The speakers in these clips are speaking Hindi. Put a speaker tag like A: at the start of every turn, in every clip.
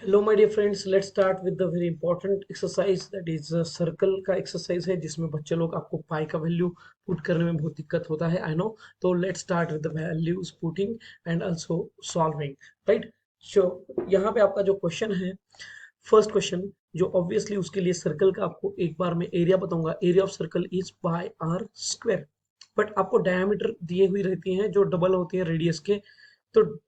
A: Hello my dear friends, let's start with the very important exercise that is circle का एक्सरसाइज है जिसमें बच्चे लोग आपको पाई का वैल्यू पुट करने में बहुत दिक्कत होता है, आई नो। तो let's start with the values putting and also solving, right. So यहाँ पे आपका जो क्वेश्चन है, फर्स्ट क्वेश्चन, जो ऑब्वियसली उसके लिए सर्कल का आपको एक बार में एरिया बताऊंगा। Area of circle is pi r square, but आपको डायमीटर दिए हुई रहती हैं जो डबल होती है रेडियस के। तो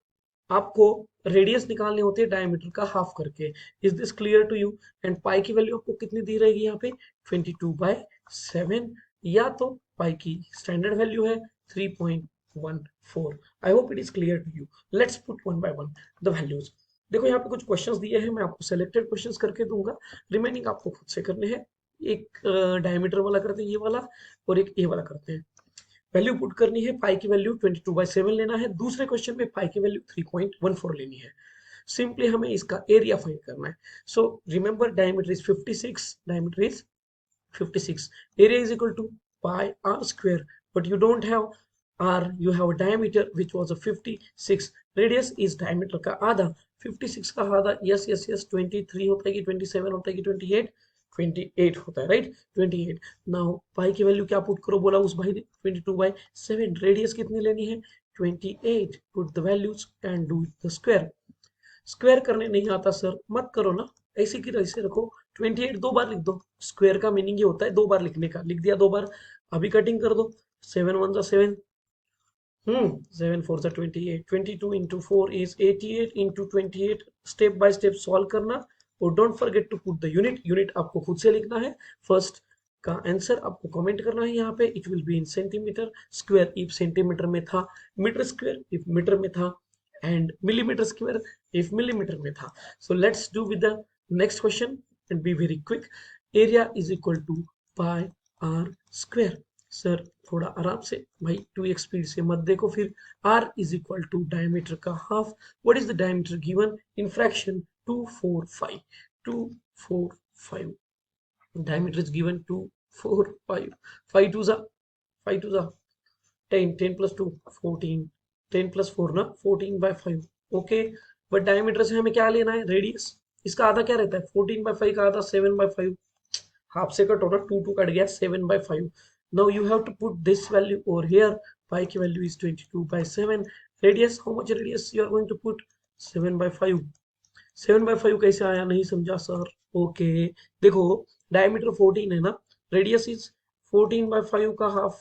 A: आपको रेडियस निकालनी होती है डायमीटर का हाफ करके। Is this clear to you? And pi की वैल्यू आपको कितनी दी रहेगी यहाँ पे? 22/7, या तो पाई की स्टैंडर्ड वैल्यू है 3.14। I hope it is clear to you. Let's put one by one the values. देखो यहाँ पे कुछ क्वेश्चंस दिए हैं, मैं आपको सेलेक्टेड क्वेश्चंस करके दूंगा, रिमेनिंग आपको खुद से करने हैं। एक डायमीटर वाला करते हैं, ये वाला, और एक ये वाला करते हैं। वैल्यू पुट करनी है, पाई की वैल्यू 22/7 लेना है। दूसरे क्वेश्चन में पाई की वैल्यू 3.14 लेनी है। सिंपली हमें इसका एरिया फाइंड करना है। So remember, diameter is 56, diameter is 56, area is equal to pi r square, but you don't have r, you have a diameter which was a 56, radius is diameter का आधा, 56 का आधा, यस यस यस, 23 होता है कि 27 होता है कि 28? 28 होता है, राइट, 28। नाउ पाई की वैल्यू क्या पुट करो बोला उस भाई ने? 22/7। रेडियस कितनी लेनी है? 28। Put the values and do the square. Square करने नहीं आता सर, मत करो ना, ऐसे की ऐसे रखो। 28 दो बार लिख दो। स्क्वायर का मीनिंग ये होता है दो बार लिखने का। लिख दिया दो बार, अभी कटिंग कर दो। 7 1 7, 7 4 28, 22 into 4 is 88 into 28। Step by step solve करना, और don't forget to put the unit. Unit आपको खुद से लिखना है। फर्स्ट का आंसर आपको कमेंट करना है यहाँ पे। It will be in centimetre square if centimetre में था, मीटर स्क्वायर इफ मीटर में था, and millimetre square if millimetre में था। So let's do with the next question and be very quick. Area is equal to pi r square. Sir थोड़ा आराम से भाई, 2x स्पीड से मत देखो फिर। r is equal to diameter का half. What is the diameter given in fraction? 245, 245। Diameter is given 245। 5 2 जा, 5 2 जा 10, 10 plus 2 14, 10 plus 4 ना 14/5। ओके, बट डायमीटर से हमें क्या लेना है? रेडियस। इसका आधा क्या रहता है? 14/5 का आधा 7/5। हाफ से कट होना, 2 2 कट गया, 7/5। Now you have to put this value over here. Pi की value is 22/7। Radius, how much radius you are going to put? 7/5। 7/5 कैसे आया, नहीं समझा सर? ओके, देखो डायमीटर 14 है ना, रेडियस इज 14/5 का हाफ,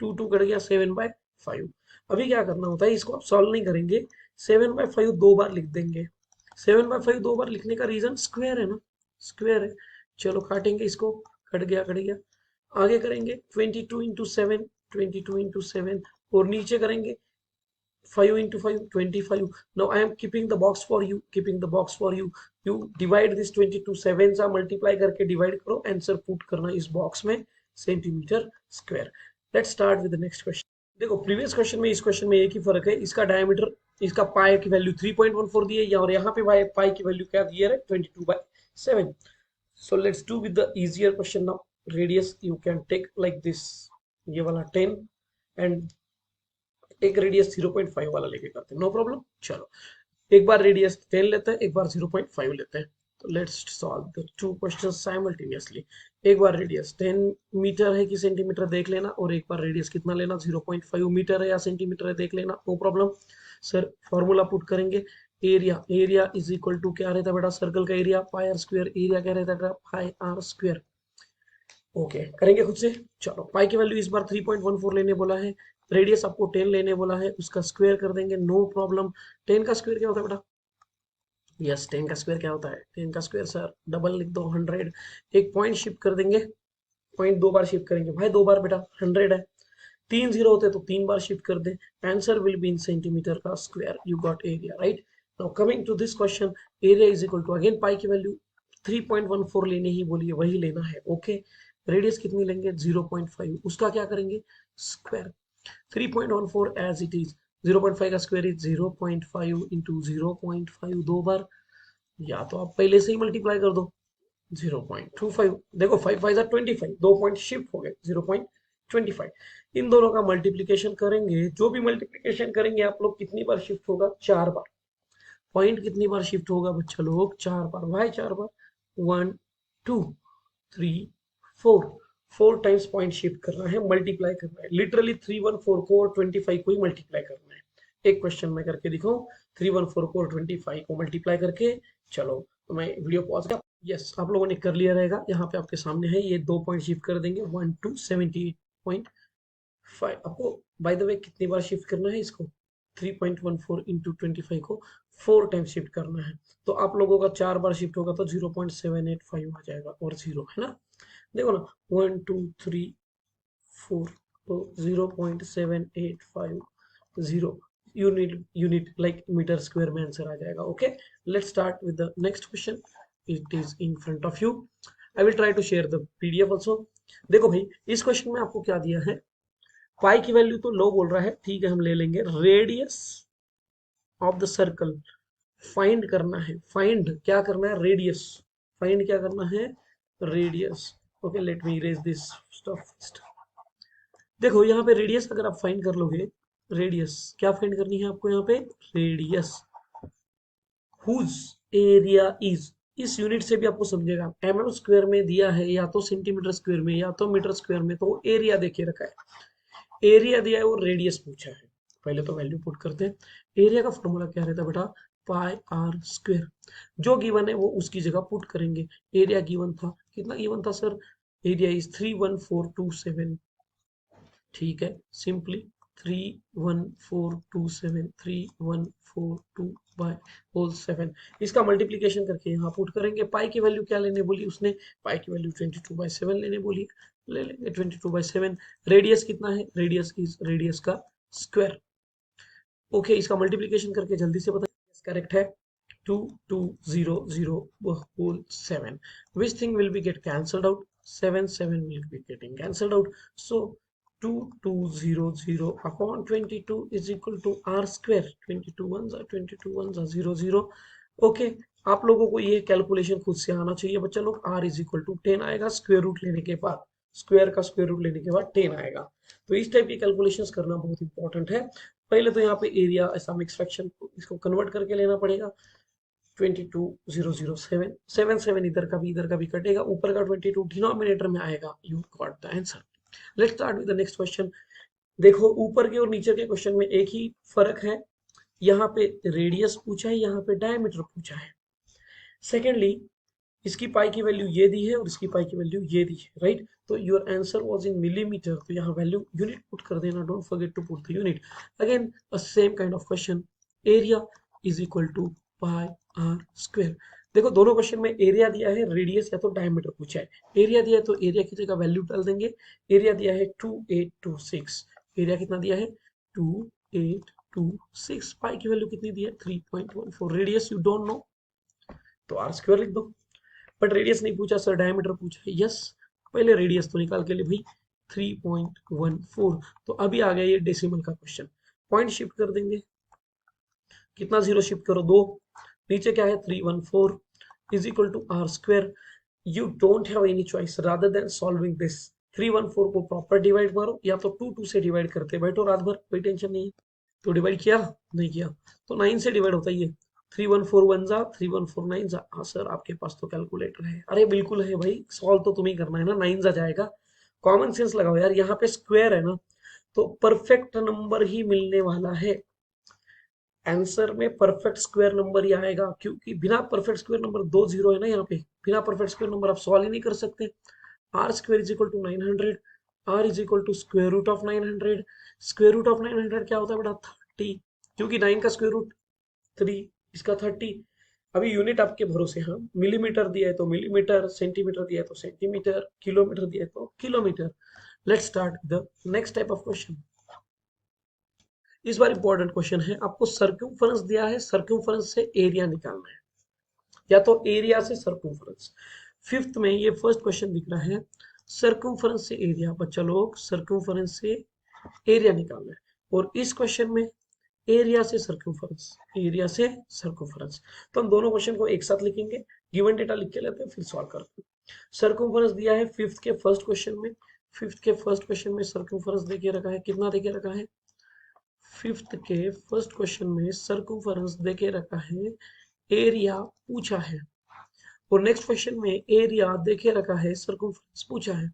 A: 2 2 कट गया, 7/5। अभी क्या करना होता है, इसको आप सॉल्व नहीं करेंगे, 7/5 दो बार लिख देंगे। 7/5 दो बार लिखने का रीजन स्क्वायर है ना, स्क्वायर है। चलो काटेंगे इसको, कट गया कट गया। आगे करेंगे 22 into 7, 22 into 7, और नीचे करेंगे 5 into 5, 25। Now I am keeping the box for you, keeping the box for you। You divide this 22 7 सा मल्टीप्लाई करके डिवाइड करो, आंसर पुट करना इस बॉक्स में, centimetre square. Let's start with the next question. देखो प्रीवियस क्वेश्चन में इस क्वेश्चन में एक ही फर्क है, इसका डायमीटर, इसका पाई की वैल्यू 3.14 दी है, और यहाँ पे पाई की वैल्यू क्या दी है? 22/7। So let's do with the easier question now। Radius you can take like this, ये वाला 10, and एक रेडियस 0.5 वाला लेके करते हैं, नो प्रॉब्लम। चलो एक बार रेडियस 10 लेते हैं, एक बार 0.5 लेते हैं। तो let's solve the two question simultaneously. एक बार रेडियस 10 मीटर है कि सेंटीमीटर देख लेना, और एक बार रेडियस कितना लेना, 0.5 मीटर है या सेंटीमीटर है देख लेना, no problem. Sir formula put करेंगे। Area, area is equal to क्या रहता है बेटा? सर्कल का area pi r square. Area क्या रहता है? पाई आर स्क्वायर। ओके, करेंगे खुद से। चलो पाई की वैल्यू इस बार 3.14 लेने बोला है, रेडियस आपको 10 लेने बोला है, उसका स्क्वायर कर देंगे, नो प्रॉब्लम। 10 का स्क्वायर क्या होता है बेटा? यस, 10 का स्क्वायर क्या होता है? 10 का स्क्वायर सर डबल लिख दो, 100। एक पॉइंट शिफ्ट कर देंगे, पॉइंट दो बार शिफ्ट करेंगे भाई, दो बार बेटा, 100 है। तीन जीरो होते तो तीन बार शिफ्ट कर दे। Answer will be in centimetre का square. You got area, right. Now coming to this question, area is equal to, again pi की वैल्यू 3.14 लेनी ही बोली है, वही लेना है, ओके। रेडियस कितनी लेंगे? 0.5, उसका क्या करेंगे? स्क्वायर। 3.14 एज इट इज, 0.5 का स्क्वायर इज 0.5 इंटू 0.5 दो बार, या तो आप पहले से ही मल्टीप्लाई कर दो। 0.25, देखो 5 5 25, दो पॉइंट शिफ्ट हो गए, 0.25। इन दोनों का मल्टीप्लीकेशन करेंगे, जो भी मल्टीप्लीकेशन करेंगे आप लोग, कितनी बार शिफ्ट होगा? 4 बार। पॉइंट कितनी बार शिफ्ट होगा बच्चा लोग? 4 बार। वाई 4 बार? 1 2 3 4, 4 टाइम्स पॉइंट शिफ्ट करना है, मल्टीप्लाई करना है। लिटरली 314 को और 25 को ही मल्टीप्लाई करना है। एक क्वेश्चन में करके दिखाऊं, 314 को और 25 को मल्टीप्लाई करके। चलो तो मैं वीडियो पॉज कर, यस आप लोगों ने कर लिया रहेगा। यहाँ पे आपके सामने है, ये 2 पॉइंट शिफ्ट कर देंगे, 1 2 78.5। आपको बाय द वे कितनी बार शिफ्ट करना है इसको? 3.14 इंटू 25 को 4 टाइम शिफ्ट करना है। तो आप लोगों का 4 बार शिफ्ट होगा तो 0.785 आ जाएगा, और 0 है ना। देखो ना, 1 2 3 4, तो 0.785 0 यूनिट लाइक मीटर स्क्वायर में आंसर आ जाएगा। Okay, let's start with the next question. It is in front of you. I will try to share the PDF also. देखो भाई, इस क्वेश्चन में आपको क्या दिया है? पाई की वैल्यू तो लो बोल रहा है, ठीक है हम ले लेंगे। Radius of the circle find करना है। फाइंड क्या करना है? रेडियस। फाइंड क्या करना है? Radius. Okay, let me erase this stuff. देखो यहाँ पे रेडियस अगर आप फाइंड कर लोगे, रेडियस क्या फाइंड करनी है आपको यहाँ पे? Radius whose area is. इस यूनिट से भी आपको समझेगा, एमएम स्क्वायर में दिया है या तो सेंटीमीटर स्क्वायर में या तो मीटर स्क्वायर में, तो एरिया देके रखा है। एरिया दिया है और रेडियस पूछा है। पहले तो वैल्यू पुट करते हैं। एरिया का फॉर्मूला क्या रहता है बेटा? पाई आर स्क्वायर। जो गिवन है वो उसकी जगह पुट करेंगे। एरिया गिवन था, कितना गिवन था सर? Area is 31427। ठीक है, सिंपली 31427 इसका मल्टीप्लीकेशन करके यहाँ पुट करेंगे। पाई की वैल्यू क्या लेने बोली उसने? पाई की वैल्यू 22/7 लेने बोली, ले लेंगे 22/7। रेडियस कितना है? रेडियस इज रेडियस का स्क्वायर। ओके, इसका मल्टीप्लीकेशन करके जल्दी से बता, करेक्ट है 2200/7। which thing will be get cancelled out? 7 will be getting cancelled out. So 2200/22 is equal to r square। 22 okay, आप लोगों को ये कैलकुलेशन खुद से आना चाहिए बच्चा लोग। r इज इक्वल टू 10 आएगा, स्क्वायर रूट लेने के बाद, स्क्वायर का स्क्वायर रूट लेने के बाद 10 आएगा। तो इस टाइप की कैलकुलेशंस करना बहुत इंपॉर्टेंट है। पहले तो यहाँ पे एरिया ऐसा मिक्स फ्रैक्शन इसको कन्वर्ट करके लेना पड़ेगा। 22,007 7 इधर का भी कटेगा, ऊपर का 22 डिनोमिनेटर में आएगा। You got the answer. Let's start with the next question. देखो ऊपर के और नीचे के क्वेश्चन में एक ही फर्क है, यहाँ पे रेडियस पूछा है, यहाँ पे डायमीटर पूछा है। सेकेंडली, इसकी पाई की वैल्यू ये दी है और इसकी पाई की वैल्यू ये दी है, राइट। तो your answer was in millimetre, तो यहाँ वैल्यू यूनिट पुट कर देना, don't forget to put the unit. Again a same kind of question, area is equal to pi r square. देखो दोनों क्वेश्चन में एरिया दिया है, रेडियस या तो डायमीटर पूछा है। एरिया दिया है तो एरिया की जगह वैल्यू डाल देंगे। एरिया दिया है 2826। एरिया कितना दिया है? 2826। पाई की वैल्यू कितनी दी है? 3.14। रेडियस यू डोंट नो, तो आर स्क्वायर लिख दो। बट रेडियस नहीं पूछा सर, डायमीटर पूछा है। यस, पहले रेडियस तो निकाल के लिए भाई, 3.14। तो अभी आ गया ये डेसिमल का क्वेश्चन। पॉइंट शिफ्ट कर देंगे, कितना जीरो शिफ्ट करो? 2। नीचे क्या है? 314 is equal to r square. You don't have any choice rather than solving this. 314 को प्रॉपर डिवाइड मारो, या तो 2 से डिवाइड करते बैठो रात भर, कोई टेंशन नहीं है। तो डिवाइड किया? नहीं किया तो 9 से डिवाइड होता ही है। 314 जा, 314 9 जा। हाँ सर आपके पास तो कैलकुलेटर है। अरे बिल्कुल है भाई, सॉल्व तो तुम्हें करना है ना। 9 जा जाएगा, कॉमन सेंस लगाओ यार, यहाँ पे स्क्वायर है ना, तो परफेक्ट नंबर ही मिलने वाला है। आंसर में परफेक्ट स्क्वायर नंबर ही आएगा, क्योंकि बिना परफेक्ट स्क्वायर नंबर 2 जीरो है ना यहाँ पे, बिना परफेक्ट स्क्वायर नंबर आप सॉल्व ही नहीं कर सकते। R square is equal to 900। R is equal to square root of 900। Square root of 900 क्या होता है बेटा? 30, क्योंकि 9 का स्क्वायर रूट 3, इसका 30। अभी यूनिट आपके भरोसे, हाँ मिलीमीटर दिया है तो मिलीमीटर, सेंटीमीटर दिया है तो सेंटीमीटर, किलोमीटर दिया है तो kilometre. Let's start the next type of question. इस बार इंपॉर्टेंट क्वेश्चन है, आपको सर्कमफरेंस दिया है, सर्कमफरेंस से एरिया निकालना है, या तो एरिया से सर्कमफरेंस। फिफ्थ में ये फर्स्ट क्वेश्चन दिख रहा है, सर्कमफरेंस से एरिया। बच्चा लोग सर्कमफरेंस से एरिया निकालना है, और इस क्वेश्चन में एरिया से सर्कमफरेंस, एरिया से सर्कमफरेंस। तो हम दोनों क्वेश्चन को एक साथ लिखेंगे, गिवन डेटा लिख के लेते हैं, फिर सॉल्व करते हैं। सर्कमफरेंस दिया है फिफ्थ के फर्स्ट क्वेश्चन में। फिफ्थ के फर्स्ट क्वेश्चन में सर्कमफरेंस देके रखा है, कितना देके रखा है? फिफ्थ के फर्स्ट क्वेश्चन में सर्कमफरेंस देके रखा है, एरिया पूछा है, और नेक्स्ट क्वेश्चन में एरिया देके रखा है, सर्कमफरेंस पूछा है।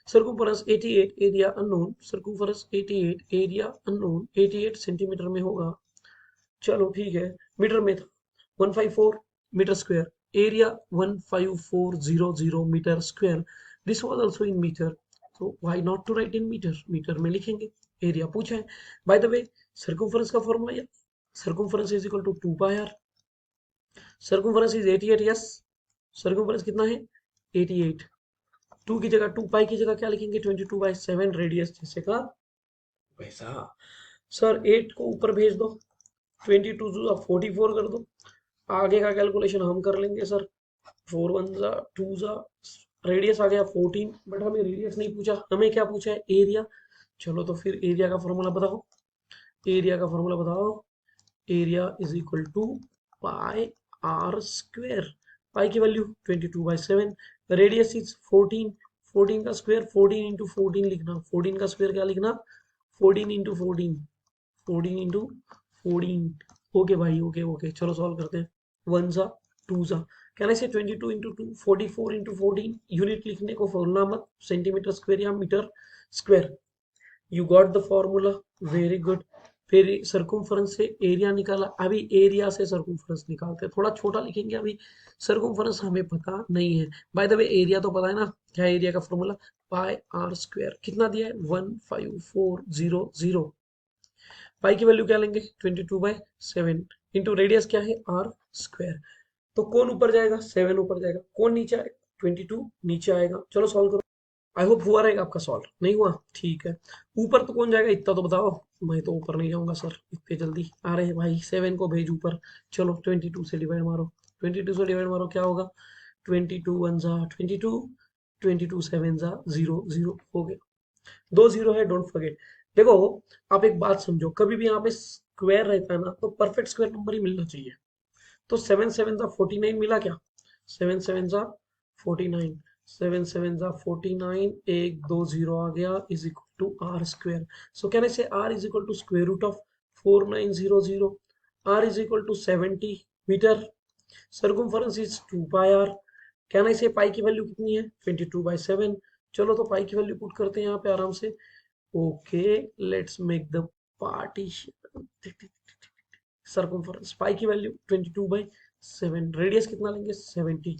A: Circumference 88, area unknown, circumference 88, area unknown, 88 centimetre में होगा। चलो ठीक है, मीटर में था 154 metre square, area 15400 metre square, this was also in metre, तो why not to write in metre, metre में लिखेंगे। एरिया पूछा है। बाय द वे सर्कमफरेंस का फॉर्मूला, या circumference is equal to 2 pi r, circumference is 88, yes, circumference कितना है 88, 2 की जगह 2 पाई की जगह क्या लिखेंगे 22/7, रेडियस जैसे का वैसा। सर 8 को ऊपर भेज दो, 22 जो 44 कर दो, आगे का कैलकुलेशन हम कर लेंगे सर। 4 1 जा 2 जा, रेडियस आ गया 14, बट हमें रेडियस नहीं पूछा, हमें क्या पूछा है एरिया। चलो तो फिर एरिया का फॉर्मूला बताओ, एरिया का फॉर्मूला बताओ। Area is equal to pi r square, pi की वैल्यू 22/7, रेडियस इज 14, 14 का स्क्वायर 14 इंटू 14 लिखना, 14 का स्क्वायर क्या लिखना 14 इंटू 14, 14 इंटू 14। ओके भाई, ओके ओके, चलो सॉल्व करते हैं। 1 जा 2 जा, कैन आई से 22 इंटू 2, 44 इंटू 14, यूनिट लिखने को फॉर्मूला मत, सेंटीमीटर स्क्वायर या metre square. You got the formula, very good. फिर सर्कुम्फरेंस से एरिया निकाला, अभी एरिया से सर्कुम्फरेंस निकालते हैं, थोड़ा छोटा लिखेंगे, अभी सर्कुम्फरेंस हमें पता नहीं है। बाय द वे एरिया तो पता है ना, क्या एरिया का फॉर्मूला पाई आर स्क्वायर, कितना दिया है 15400, पाई की वैल्यू क्या लेंगे 22/7, इंटू रेडियस क्या है आर स्क्वायर, तो कौन ऊपर जाएगा 7 ऊपर जाएगा, कौन नीचे आएगा 22 नीचे आएगा। चलो सॉल्व करो, आई होप हुआ रहेगा आपका सॉल्व, नहीं हुआ ठीक है। ऊपर तो कौन जाएगा इतना तो बताओ, मैं तो ऊपर नहीं जाऊंगा सर इतने जल्दी, आ रहे भाई 7 को भेज ऊपर। चलो 22 से डिवाइड मारो, 22 से डिवाइड मारो क्या होगा 22 1 जा 22, 22 7 जा 0 0 हो गया, 2 0 है, डोंट फॉरगेट। देखो आप एक बात समझो, कभी भी यहाँ पे स्क्वायर रहता है ना तो परफेक्ट स्क्वायर नंबर ही मिलना चाहिए, तो 7 7 जा 49 मिला क्या, 7 7 जा 49, 7 7 जा 49, 1 2 0 आ गया, is equal to r square. So can I say r is equal to square root of 4900, r is equal to 70 metre, circumference is 2 pi r. Can I say pi की वैल्यू कितनी है 22/7, चलो तो पाई की वैल्यू पुट करते हैं यहाँ पे आराम से। Okay, let's make the partition. Circumference pi की वैल्यू 22/7, रेडियस कितना लेंगे 70,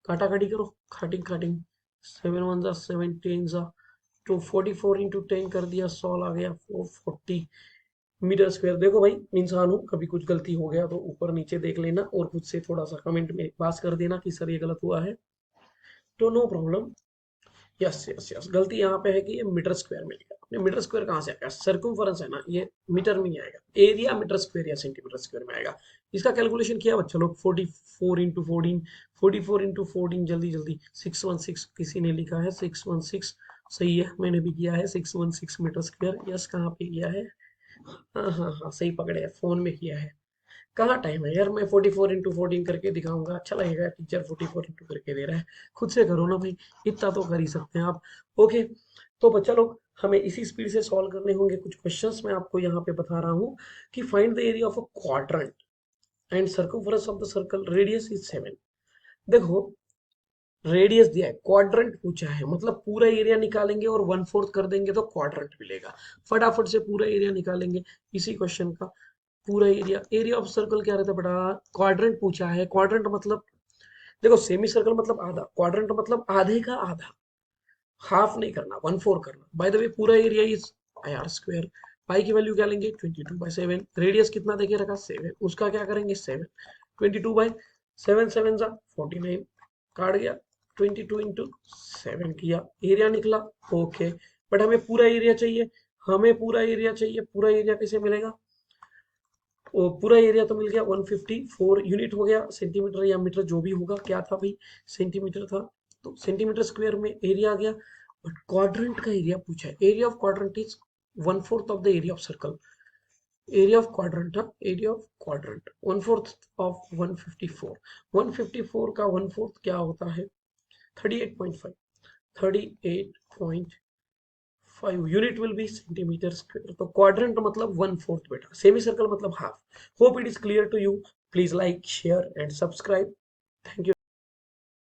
A: काटा काटी करो, खाटिंग खाटिंग, 7 1 जा 17 जा, तो 44 इंटू 10 कर दिया, 100 आ गया 440 मीटर स्क्वायर। देखो भाई इंसान हूँ, कभी कुछ गलती हो गया तो ऊपर नीचे देख लेना, और खुद से थोड़ा सा कमेंट में पास कर देना कि सर ये गलत हुआ है, तो no problem. Yes yes yes, गलती यहाँ पे है कि ये मीटर स्क्वायर में लिखा आपने, मीटर स्क्वायर कहाँ से आएगा, सर्कमफरेंस है ना, ये मीटर में ही आएगा, एरिया मीटर स्क्वायर या सेंटीमीटर स्क्वायर में आएगा। इसका कैलकुलेशन किया बच्चा लोग 44 इंटू 14, 44 इंटू 14, जल्दी जल्दी 616, किसी ने लिखा है 616, सही है, मैंने भी किया है 616 मीटर स्क्वायर, यस कहाँ पे किया है, हाँ हाँ हाँ सही पकड़े हैं, फोन में किया है। कहाँ टाइम है यार, मैं 44 इंटू 14 करके दिखाऊंगा, अच्छा लगेगा, टीचर 44 इंटू करके दे रहा है, खुद से करो ना भाई, इतना तो कर ही सकते हैं आप। ओके, तो बच्चा लोग हमें इसी स्पीड से सॉल्व करने होंगे कुछ क्वेश्चंस, मैं आपको यहाँ पे बता रहा हूँ कि find the area of a quadrant and circumference of the circle, radius is 7। देखो रेडियस दिया है, क्वाड्रेंट पूछा है, मतलब पूरा एरिया निकालेंगे और 1/4 कर देंगे तो क्वाड्रेंट मिलेगा। फटाफट से पूरा एरिया निकालेंगे इसी क्वेश्चन का, पूरा एरिया, एरिया ऑफ सर्कल क्या रहता है बेटा, क्वाड्रेंट पूछा है, क्वाड्रेंट मतलब देखो सेमी सर्कल मतलब आधा, क्वाड्रेंट मतलब आधे का आधा, हाफ नहीं करना 1/4 करना। बाय द वे पूरा area is pi r square, pi की वैल्यू क्या लेंगे 22/7, रेडियस कितना देखे रखा 7, उसका क्या करेंगे 7, 22/7 7 जा 49, काट गया 22 इंटू 7 किया, एरिया निकला। ओके, बट हमें पूरा एरिया चाहिए, हमें पूरा एरिया चाहिए, पूरा एरिया कैसे मिलेगा, वो पूरा एरिया तो मिल गया 154 यूनिट हो गया, सेंटीमीटर या मीटर जो भी होगा, क्या था भाई सेंटीमीटर था, तो सेंटीमीटर स्क्वायर में एरिया आ गया। बट क्वाड्रेंट का एरिया पूछा है, area of quadrant is 1/4 of the area of circle, area of quadrant, area of quadrant 1/4 of 154, 154 का 1/4 क्या होता है 38.5, 38.5 5 unit will be centimetre square. तो क्वाड्रेंट मतलब 1/4 बेटा, सेमी सर्कल मतलब half. Hope it is clear to you. Please like, share and subscribe. Thank you.